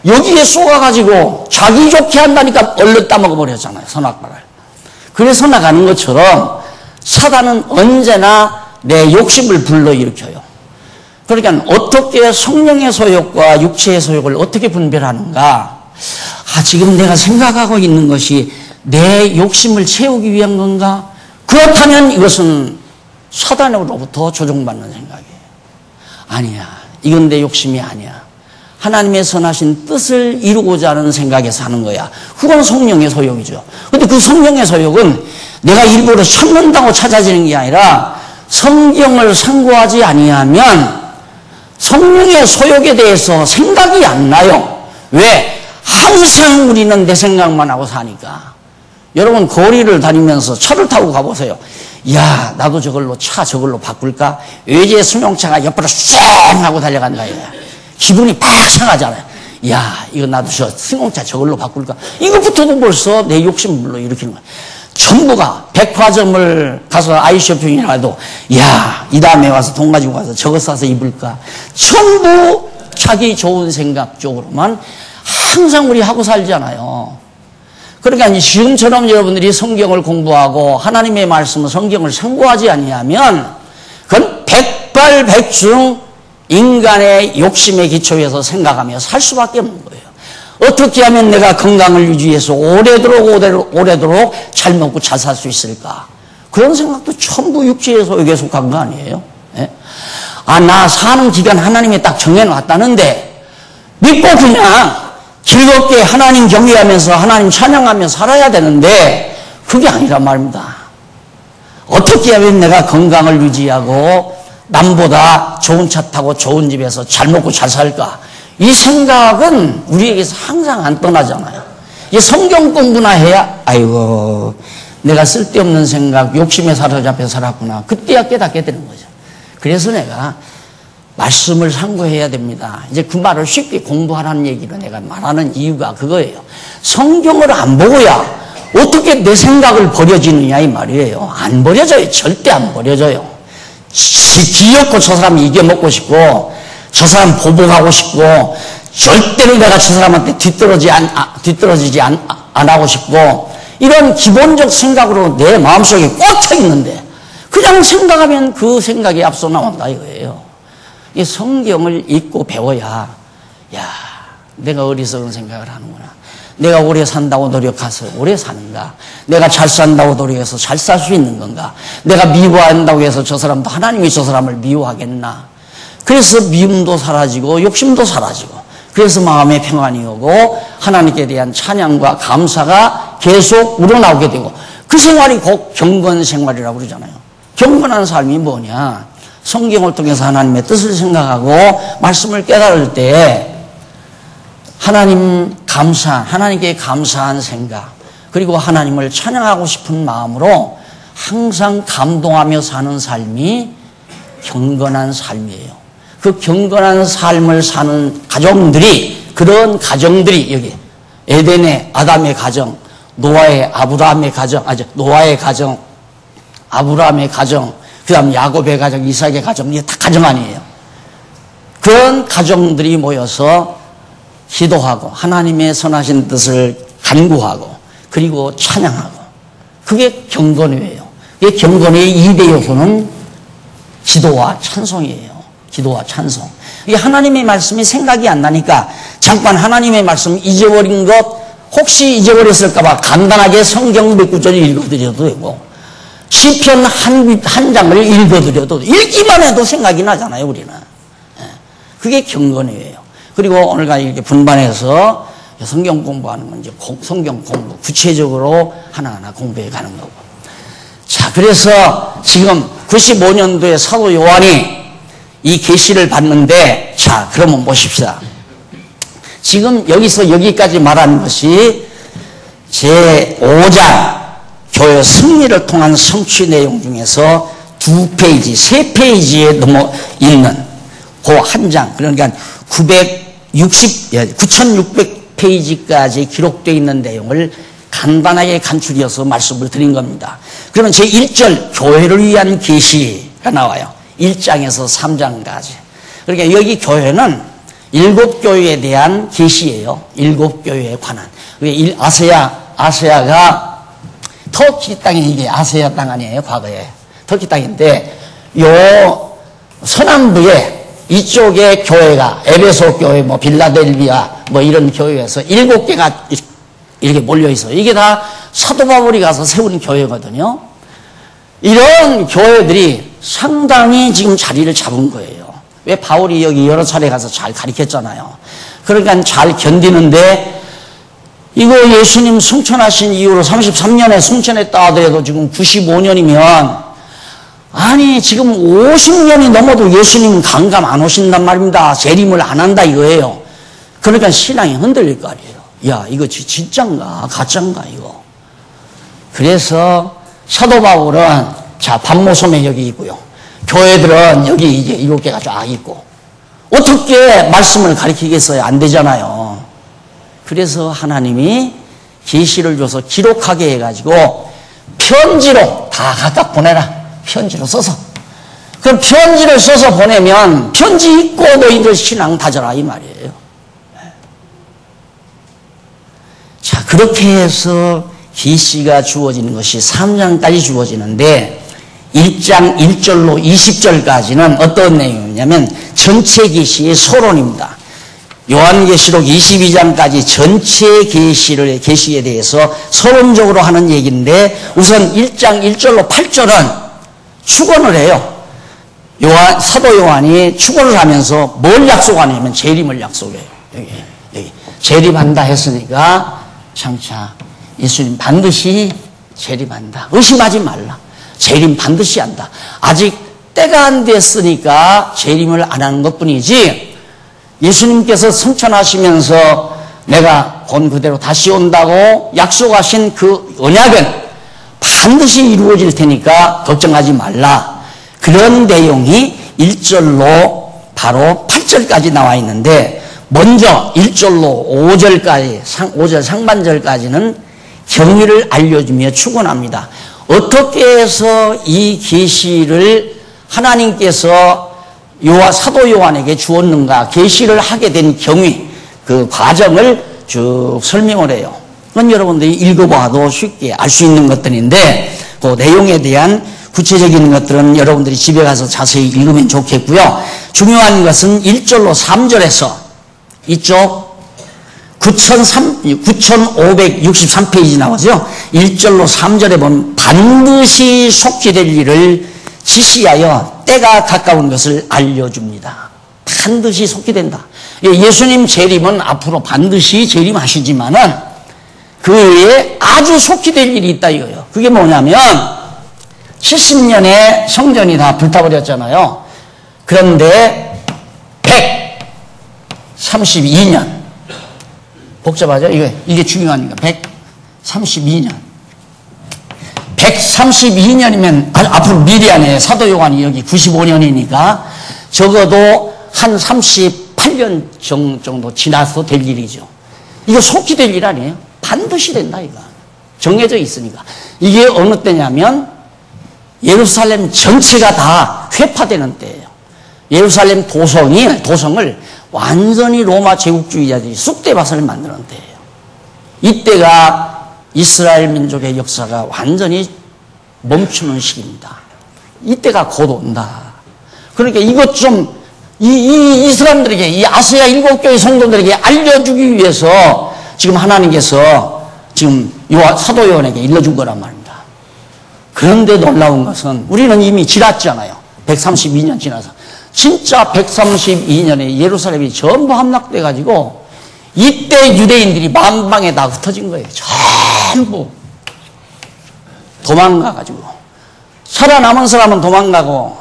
여기에 쏘아가지고 자기 좋게 한다니까 얼른 따먹어버렸잖아요. 선악과를. 그래서 나가는 것처럼 사단은 언제나 내 욕심을 불러일으켜요. 그러니까 어떻게 성령의 소욕과 육체의 소욕을 어떻게 분별하는가? 지금 내가 생각하고 있는 것이 내 욕심을 채우기 위한 건가? 그렇다면 이것은 사단으로부터 조종받는 생각이에요. 아니야. 이건 내 욕심이 아니야. 하나님의 선하신 뜻을 이루고자 하는 생각에서 하는 거야. 그건 성령의 소욕이죠. 근데 그 성령의 소욕은 내가 일부러 참는다고 찾아지는 게 아니라 성경을 상고하지 아니하면 성령의 소욕에 대해서 생각이 안 나요. 왜? 항상 우리는 내 생각만 하고 사니까. 여러분 거리를 다니면서 차를 타고 가보세요. 야 나도 저걸로 바꿀까? 외제 승용차가 옆으로 쌩 하고 달려간다 이거야. 기분이 팍 상하잖아요. 야 이거 나도 저 승용차 저걸로 바꿀까? 이것부터도 벌써 내 욕심을 불러일으키는 거야. 전부가 백화점을 가서 아이쇼핑이라도 야, 이 다음에 와서 돈 가지고 가서 저거 사서 입을까? 전부 자기 좋은 생각 쪽으로만 항상 우리 하고 살잖아요. 그러니까 지금처럼 여러분들이 성경을 공부하고 하나님의 말씀을 성경을 상고하지 아니하면 그건 백발백중 인간의 욕심에 기초해서 생각하며 살 수밖에 없는 거예요. 어떻게 하면 내가 건강을 유지해서 오래도록 잘 먹고 잘 살 수 있을까? 그런 생각도 전부 육체의 소욕에 속한 거 아니에요? 예? 나 사는 기간 하나님이 딱 정해놨다는데 믿고 그냥 즐겁게 하나님 경외하면서 하나님 찬양하면서 살아야 되는데 그게 아니란 말입니다. 어떻게 하면 내가 건강을 유지하고 남보다 좋은 차 타고 좋은 집에서 잘 먹고 잘 살까? 이 생각은 우리에게서 항상 안 떠나잖아요. 이 성경 공부나 해야 아이고 내가 쓸데없는 생각 욕심에 사로잡혀 살았구나. 그때야 깨닫게 되는 거죠. 그래서 내가 말씀을 상고해야 됩니다. 이제 그 말을 쉽게 공부하라는 얘기로 내가 말하는 이유가 그거예요. 성경을 안 보고야 어떻게 내 생각을 버려지느냐 이 말이에요. 안 버려져요. 절대 안 버려져요. 기엽고 저 사람 이겨먹고 싶고 저 사람 보복하고 싶고 절대로 내가 저 사람한테 뒤떨어지지 안 하고 싶고 이런 기본적 생각으로 내 마음속에 꽉 차 있는데 그냥 생각하면 그 생각이 앞서 나온다 이거예요. 이 성경을 읽고 배워야 야 내가 어리석은 생각을 하는구나. 내가 오래 산다고 노력해서 오래 사는가? 내가 잘 산다고 노력해서 잘 살 수 있는 건가? 내가 미워한다고 해서 저 사람도 하나님이 저 사람을 미워하겠나? 그래서 미움도 사라지고 욕심도 사라지고 그래서 마음의 평안이 오고 하나님께 대한 찬양과 감사가 계속 우러나오게 되고 그 생활이 곧 경건 생활이라고 그러잖아요. 경건한 삶이 뭐냐? 성경을 통해서 하나님의 뜻을 생각하고 말씀을 깨달을 때 하나님께 감사한 생각 그리고 하나님을 찬양하고 싶은 마음으로 항상 감동하며 사는 삶이 경건한 삶이에요. 그 경건한 삶을 사는 그런 가정들이 여기 에덴의 아담의 가정, 노아의 가정, 아브라함의 가정, 그 다음 야곱의 가정, 이삭의 가정, 이게 다 가정 아니에요. 그런 가정들이 모여서 기도하고 하나님의 선하신 뜻을 간구하고 그리고 찬양하고 그게 경건이에요. 이 경건의 2대 요소는 기도와 찬송이에요. 기도와 찬송. 이게 하나님의 말씀이 생각이 안 나니까 잠깐 하나님의 말씀 잊어버린 것 혹시 잊어버렸을까봐 간단하게 성경 몇 구절 읽어드려도 되고 시편 한 장을 읽어드려도 읽기만 해도 생각이 나잖아요 우리는. 그게 경건이에요. 그리고 오늘까지 이렇게 분반해서 성경 공부하는 건 이제 성경 공부 구체적으로 하나하나 공부해 가는 거고. 자, 그래서 지금 95년도에 사도 요한이 이 계시를 받는데 자, 그러면 보십시다. 지금 여기서 여기까지 말하는 것이 제5장 교회 승리를 통한 성취 내용 중에서 2페이지, 3페이지에 넘어 있는 그 한 장, 그러니까 9600페이지까지 기록되어 있는 내용을 간단하게 간추려서 말씀을 드린 겁니다. 그러면 제1절 교회를 위한 계시가 나와요. 1장에서 3장까지. 그러니까 여기 교회는 7교회에 대한 계시예요. 7교회에 관한. 아시아가 터키 땅이 이게 아시아 땅 아니에요, 과거에. 터키 땅인데, 요 서남부에 이쪽에 교회가, 에베소 교회, 빌라델비아, 이런 교회에서 7개가 이렇게 몰려있어. 이게 다 사도 바울이 가서 세운 교회거든요. 이런 교회들이 상당히 지금 자리를 잡은 거예요. 왜 바울이 여기 여러 차례 가서 잘 가르쳤잖아요. 그러니까 잘 견디는데, 이거 예수님 승천하신 이후로 33년에 승천했다 하더라도 지금 95년이면 아니 지금 50년이 넘어도 예수님 강감 안 오신단 말입니다. 재림을 안 한다 이거예요. 그러니까 신앙이 흔들릴 거 아니에요. 야 이거 진짠가 가짠가 이거. 그래서 사도 바울은 자 반모섬에 여기 있고요. 교회들은 여기 이제 7개가 쫙 있고 어떻게 말씀을 가르치겠어요? 안 되잖아요. 그래서 하나님이 계시를 줘서 기록하게 해가지고 편지로 다 각각 보내라. 편지로 써서. 그럼 편지를 써서 보내면 편지 읽고 너희들 신앙 다져라 이 말이에요. 자, 그렇게 해서 계시가 주어지는 것이 3장까지 주어지는데 1장 1절로 20절까지는 어떤 내용이냐면 전체 계시의 서론입니다. 요한계시록 22장까지 전체 계시에 대해서 서론적으로 하는 얘기인데 우선 1장 1절로 8절은 축원을 해요. 사도 요한이 축원을 하면서 뭘 약속하냐면 재림을 약속해요. 여기 재림한다 했으니까 장차 예수님 반드시 재림한다. 의심하지 말라. 재림 반드시 한다. 아직 때가 안 됐으니까 재림을 안 하는 것뿐이지 예수님께서 승천하시면서 내가 본 그대로 다시 온다고 약속하신 그 언약은 반드시 이루어질 테니까 걱정하지 말라. 그런 내용이 1절로 바로 8절까지 나와 있는데 먼저 1절로 5절 상반절까지는 경위를 알려주며 축원합니다. 어떻게 해서 이 계시를 하나님께서 사도 요한에게 주었는가, 계시를 하게 된 경위, 그 과정을 쭉 설명을 해요. 그건 여러분들이 읽어봐도 쉽게 알 수 있는 것들인데 그 내용에 대한 구체적인 것들은 여러분들이 집에 가서 자세히 읽으면 좋겠고요. 중요한 것은 1절로 3절에서 이쪽 9563페이지 나오죠. 1절로 3절에 보면 반드시 속히 될 일을 지시하여 때가 가까운 것을 알려줍니다. 반드시 속히 된다. 예수님 재림은 앞으로 반드시 재림하시지만은 그 외에 아주 속히 될 일이 있다 이거예요. 그게 뭐냐면 70년에 성전이 다 불타버렸잖아요. 그런데 132년 복잡하죠? 이게 중요한 거. 132년. 132년이면 앞으로 미래안에 사도 요한이 여기 95년이니까 적어도 한 38년 정도 지나서 될 일이죠. 이거 속히 될 일 아니에요? 반드시 된다 이거. 정해져 있으니까. 이게 어느 때냐면 예루살렘 전체가 다 회파되는 때예요. 예루살렘 도성을 완전히 로마 제국주의자들이 쑥대밭을 만드는 때예요. 이때가 이스라엘 민족의 역사가 완전히 멈추는 시기입니다. 이때가 곧 온다. 그러니까 이것 좀 이 사람들에게, 이 아시아 7교회 성도들에게 알려주기 위해서 지금 하나님께서 지금 사도 요한에게 일러준 거란 말입니다. 그런데 놀라운 것은 우리는 이미 지났잖아요. 132년 지나서. 진짜 132년에 예루살렘이 전부 함락돼가지고 이때 유대인들이 만방에 다 흩어진 거예요. 전부 도망가가지고 살아남은 사람은 도망가고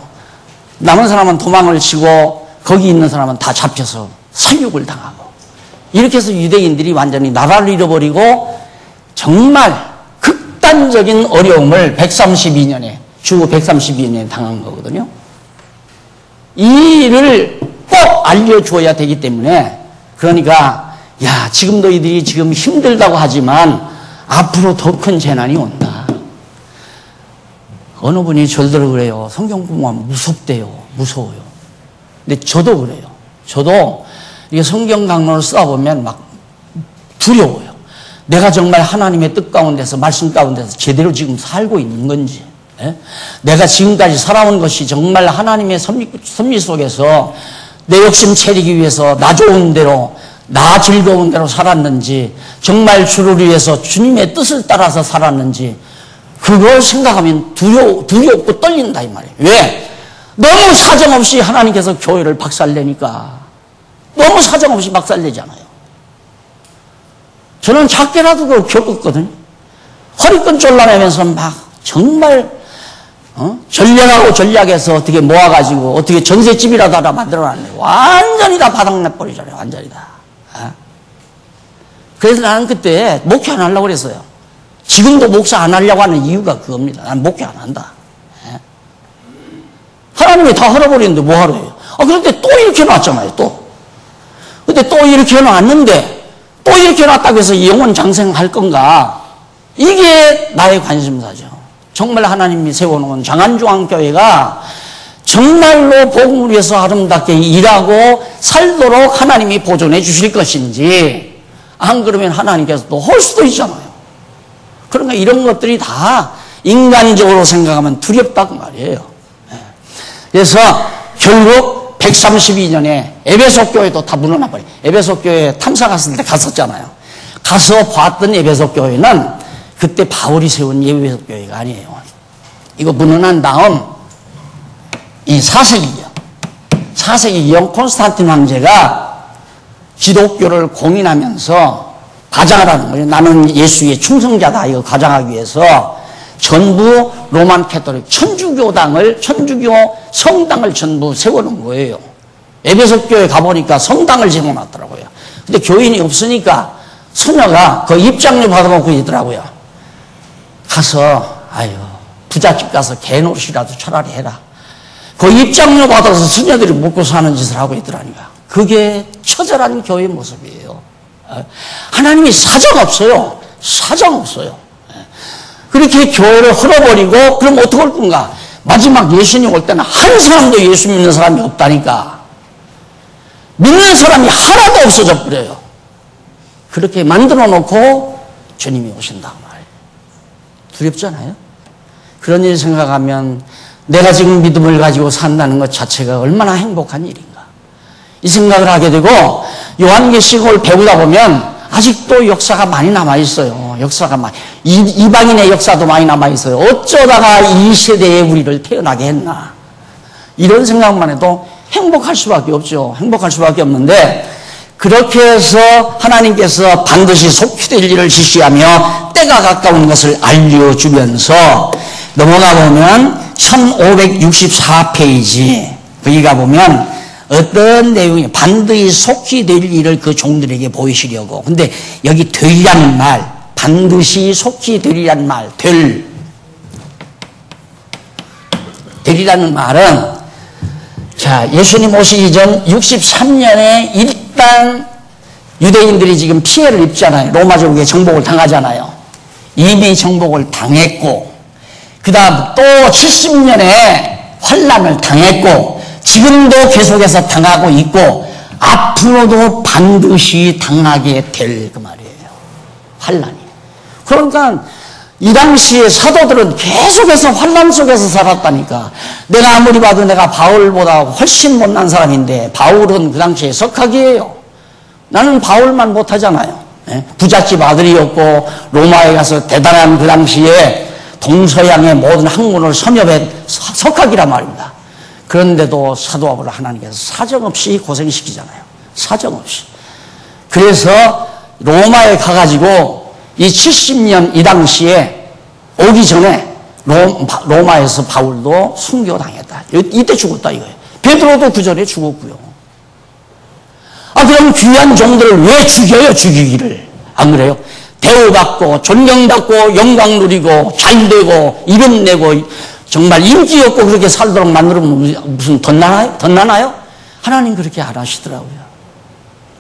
남은 사람은 도망을 치고 거기 있는 사람은 다 잡혀서 살육을 당하고 이렇게 해서 유대인들이 완전히 나라를 잃어버리고 정말 극단적인 어려움을 132년에 주 132년에 당한 거거든요. 이 일을 꼭 알려줘야 되기 때문에 그러니까 지금 너희들이 지금 힘들다고 하지만 앞으로 더 큰 재난이 온다. 어느 분이 저더러 그래요. 성경 공부하면 무섭대요. 무서워요. 근데 저도 그래요. 저도 이게 성경 강론을 쓰다 보면 막 두려워요. 내가 정말 하나님의 뜻 가운데서 말씀 가운데서 제대로 지금 살고 있는 건지, 내가 지금까지 살아온 것이 정말 하나님의 섭리 속에서 내 욕심 채리기 위해서 나 좋은 대로 나 즐거운 대로 살았는지 정말 주를 위해서 주님의 뜻을 따라서 살았는지 그걸 생각하면 두렵고 떨린다 이 말이에요. 왜? 너무 사정없이 하나님께서 교회를 박살내니까. 너무 사정없이 박살내잖아요. 저는 작게라도 그걸 겪었거든요. 허리끈 졸라내면서 막 정말 전략하고 전략해서 어떻게 모아가지고 어떻게 전셋집이라도 하나 만들어놨네. 완전히 다 바닥내버리잖아요. 완전히 다. 그래서 나는 그때 목회 안 하려고 그랬어요. 지금도 목사 안 하려고 하는 이유가 그겁니다. 난 목회 안 한다. 하나님이 다 헐어버리는데 뭐하러 해요? 그런데 또 이렇게 놨잖아요, 또. 근데 또 이렇게 놨는데, 또 이렇게 놨다고 해서 영원 장생할 건가? 이게 나의 관심사죠. 정말 하나님이 세워놓은 장안중앙교회가 정말로 복음을 위해서 아름답게 일하고 살도록 하나님이 보존해 주실 것인지, 안 그러면 하나님께서 또 할 수도 있잖아요. 그러니까 이런 것들이 다 인간적으로 생각하면 두렵다고 말이에요. 그래서 결국 132년에 에베소 교회도 다 무너나버려요. 에베소 교회 탐사 갔을 때 갔었잖아요. 가서 봤던 에베소 교회는 그때 바울이 세운 에베소 교회가 아니에요. 이거 무너난 다음 이 4세기경 콘스탄틴 황제가 기독교를 공인하면서 가장을 하는 거예요. 나는 예수의 충성자다. 이거 가장하기 위해서 전부 로만 캐토릭 천주교 성당을 전부 세워놓은 거예요. 에베소 교회 가보니까 성당을 세워놨더라고요. 근데 교인이 없으니까 소녀가 그 입장료 받아먹고 있더라고요. 가서 아유 부잣집 가서 개노릇이라도 차라리 해라. 그 입장료 받아서 수녀들이 먹고 사는 짓을 하고 있더라니까. 그게 처절한 교회의 모습이에요. 하나님이 사정 없어요. 그렇게 교회를 흘러버리고 그럼 어떻게 할 건가? 마지막 예수님 올 때는 한 사람도 예수 믿는 사람이 없다니까. 믿는 사람이 하나도 없어져 버려요. 그렇게 만들어 놓고 주님이 오신다고 말이에요. 두렵잖아요. 그런 일 생각하면 내가 지금 믿음을 가지고 산다는 것 자체가 얼마나 행복한 일인가. 이 생각을 하게 되고 요한계시록을 배우다 보면 아직도 역사가 많이 남아있어요. 이방인의 역사도 많이 남아있어요. 어쩌다가 이 세대에 우리를 태어나게 했나. 이런 생각만 해도 행복할 수밖에 없죠. 행복할 수밖에 없는데 그렇게 해서 하나님께서 반드시 속히될 일을 지시하며 때가 가까운 것을 알려주면서 넘어가 보면 1564페이지 거기 가보면 어떤 내용이 반드시 속히 될 일을 그 종들에게 보이시려고. 근데 여기 되리라는 말, 반드시 속히 되리라는 말, 되리라는 말은 자 예수님 오시기 전 63년에 일단 유대인들이 지금 피해를 입잖아요. 로마 제국에 정복을 당하잖아요. 이미 정복을 당했고 그 다음 또 70년에 환란을 당했고 지금도 계속해서 당하고 있고 앞으로도 반드시 당하게 될 그 말이에요. 환란이. 그러니까 이 당시에 사도들은 계속해서 환란 속에서 살았다니까. 내가 아무리 봐도 내가 바울보다 훨씬 못난 사람인데 바울은 그 당시에 석학이에요. 나는 바울만 못하잖아요. 부잣집 아들이었고 로마에 가서 대단한 그 당시에 동서양의 모든 학문을 섭렵해 석학이란 말입니다. 그런데도 사도 바울을 하나님께서 사정없이 고생시키잖아요. 사정없이. 그래서 로마에 가가지고 이 70년 이 당시에 오기 전에 로마에서 바울도 순교당했다. 이때 죽었다 이거예요. 베드로도 그 전에 죽었고요. 그럼 귀한 종들을 왜 죽여요? 죽이기를. 안 그래요? 대우받고 존경받고 영광 누리고 잘되고 이름 내고 정말 인기 없고 그렇게 살도록 만들면 무슨 덧나나요? 하나님 그렇게 안 하시더라고요.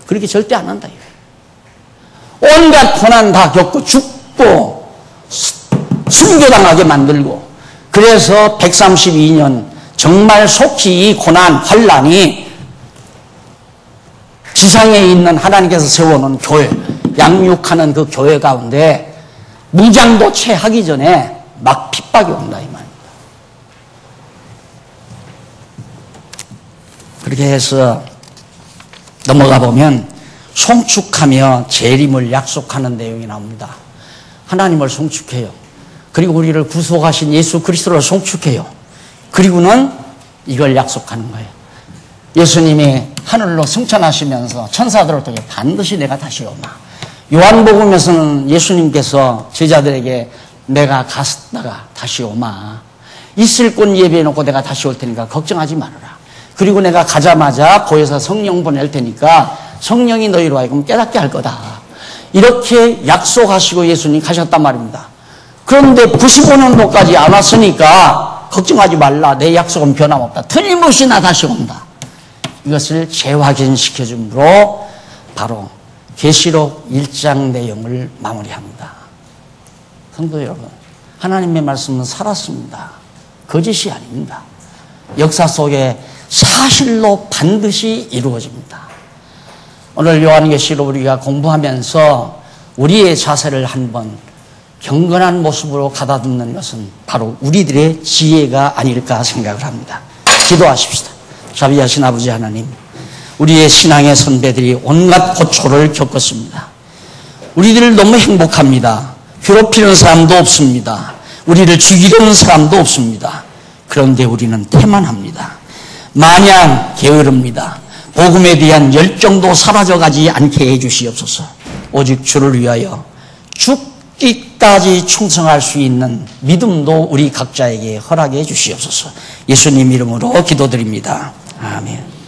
그렇게 절대 안 한다. 온갖 고난 다 겪고 죽고 순교당하게 만들고 그래서 132년 정말 속히 이 고난 환란이 지상에 있는 하나님께서 세워놓은 교회 양육하는 그 교회 가운데 무장도 채 하기 전에 막 핍박이 온다 이 말입니다. 그렇게 해서 넘어가 보면 송축하며 재림을 약속하는 내용이 나옵니다. 하나님을 송축해요. 그리고 우리를 구속하신 예수 그리스도를 송축해요. 그리고는 이걸 약속하는 거예요. 예수님이 하늘로 승천하시면서 천사들을 통해 반드시 내가 다시 오마. 요한복음에서는 예수님께서 제자들에게 내가 갔다가 다시 오마. 있을 곳 예비해 놓고 내가 다시 올 테니까 걱정하지 말아라. 그리고 내가 가자마자 보혜사 성령 보낼 테니까 성령이 너희로 하여금 깨닫게 할 거다. 이렇게 약속하시고 예수님 가셨단 말입니다. 그런데 95년도까지 안 왔으니까 걱정하지 말라. 내 약속은 변함없다. 틀림없이 나 다시 온다. 이것을 재확인시켜줌으로 바로 계시록 1장 내용을 마무리합니다. 성도 여러분, 하나님의 말씀은 살았습니다. 거짓이 아닙니다. 역사 속에 사실로 반드시 이루어집니다. 오늘 요한계시록 우리가 공부하면서 우리의 자세를 한번 경건한 모습으로 가다듬는 것은 바로 우리들의 지혜가 아닐까 생각을 합니다. 기도하십시다. 자비하신 아버지 하나님, 우리의 신앙의 선배들이 온갖 고초를 겪었습니다. 우리들 너무 행복합니다. 괴롭히는 사람도 없습니다. 우리를 죽이려는 사람도 없습니다. 그런데 우리는 태만합니다. 마냥 게으릅니다. 복음에 대한 열정도 사라져가지 않게 해주시옵소서. 오직 주를 위하여 죽기까지 충성할 수 있는 믿음도 우리 각자에게 허락해 주시옵소서. 예수님 이름으로 기도드립니다. 아멘.